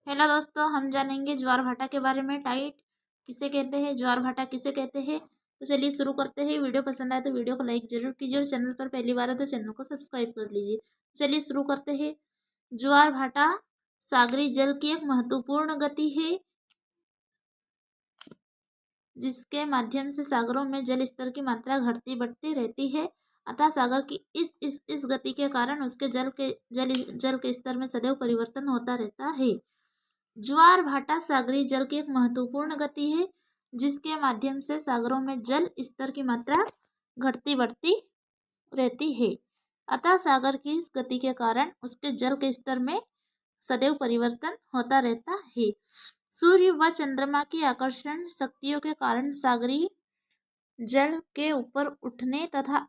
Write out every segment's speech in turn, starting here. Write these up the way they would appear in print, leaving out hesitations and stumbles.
Hello दोस्तों, हम जानेंगे ज्वार भाटा के बारे में। टाइट किसे कहते हैं, ज्वार भाटा किसे कहते हैं। तो चलिए शुरू करते हैं। वीडियो पसंद आए तो वीडियो को लाइक जरूर कीजिए और चैनल पर पहली बार है तो चैनल को सब्सक्राइब कर लीजिए। चलिए शुरू करते हैं। ज्वार भाटा सागरी जल की एक महत्वपूर्ण गति है जिसके माध्यम से सागरों में जल स्तर की मात्रा घटती बढ़ती रहती है। अतः सागर की इस गति के कारण उसके जल के स्तर में सदैव परिवर्तन होता रहता है। ज्वार भाटा सागरी जल की एक महत्वपूर्ण गति है जिसके माध्यम से सागरों में जल स्तर की मात्रा घटती बढ़ती रहती है। अतः सागर की इस गति के कारण उसके जल के स्तर में सदैव परिवर्तन होता रहता है। सूर्य व चंद्रमा की आकर्षण शक्तियों के कारण सागरीय जल के ऊपर उठने तथा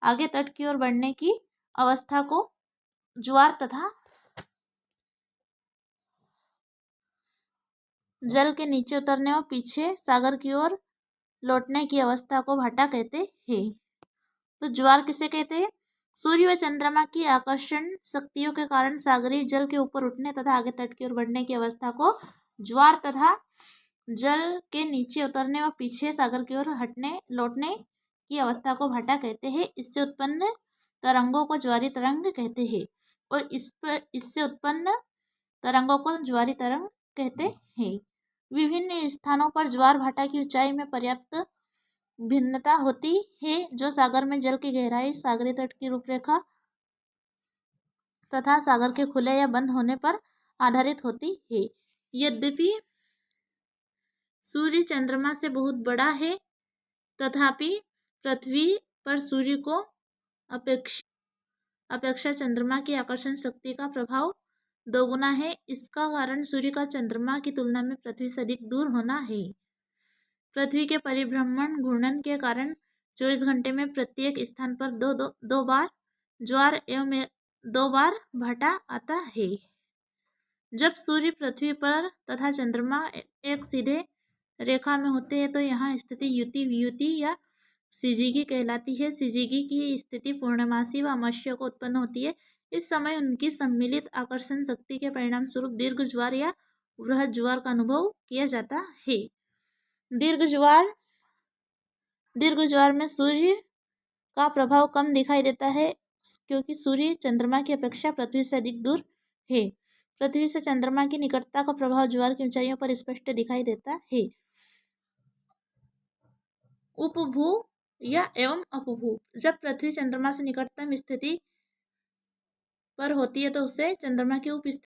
आगे तट की ओर बढ़ने की अवस्था को ज्वार तथा जल के नीचे उतरने और पीछे सागर की ओर लौटने की अवस्था को भाटा कहते हैं। तो ज्वार किसे कहते हैं? सूर्य व चंद्रमा की आकर्षण शक्तियों के कारण सागरीय जल के ऊपर उठने तथा आगे तट की ओर बढ़ने की अवस्था को ज्वार तथा जल के नीचे उतरने व पीछे सागर की ओर लौटने की अवस्था को भाटा कहते हैं। इससे उत्पन्न तरंगों को ज्वारी तरंग कहते हैं और इससे उत्पन्न तरंगों को ज्वारी तरंग कहते हैं। विभिन्न स्थानों पर ज्वार भाटा की ऊंचाई में पर्याप्त भिन्नता होती है जो सागर में जल की गहराई, सागरीय तट की रूपरेखा तथा सागर के खुले या बंद होने पर आधारित होती है। यद्यपि सूर्य चंद्रमा से बहुत बड़ा है तथापि पृथ्वी पर सूर्य को अपेक्षा चंद्रमा की आकर्षण शक्ति का प्रभाव दोगुना है। इसका कारण सूर्य का चंद्रमा की तुलना में पृथ्वी से अधिक दूर होना है। पृथ्वी के परिभ्रमण घूर्णन के कारण 24 घंटे में प्रत्येक स्थान पर दो बार ज्वार एवं 2 बार भाटा आता है। जब सूर्य पृथ्वी पर तथा चंद्रमा एक सीधे रेखा में होते हैं तो यहाँ स्थिति युति वियुति या सिजिगी कहलाती है। सिजिगी की स्थिति पूर्णमासी व अमावस्या को उत्पन्न होती है। इस समय उनकी सम्मिलित आकर्षण शक्ति के परिणाम स्वरूप दीर्घ ज्वार या वृहद ज्वार का अनुभव किया जाता है। दीर्घ ज्वार में सूर्य का प्रभाव कम दिखाई देता है क्योंकि सूर्य चंद्रमा की अपेक्षा पृथ्वी से अधिक दूर है। पृथ्वी से चंद्रमा की निकटता का प्रभाव ज्वार की ऊंचाइयों पर स्पष्ट दिखाई देता है। उपभू या एवं अपभू, जब पृथ्वी चंद्रमा से निकटतम स्थिति पर होती है तो उसे चंद्रमा की उप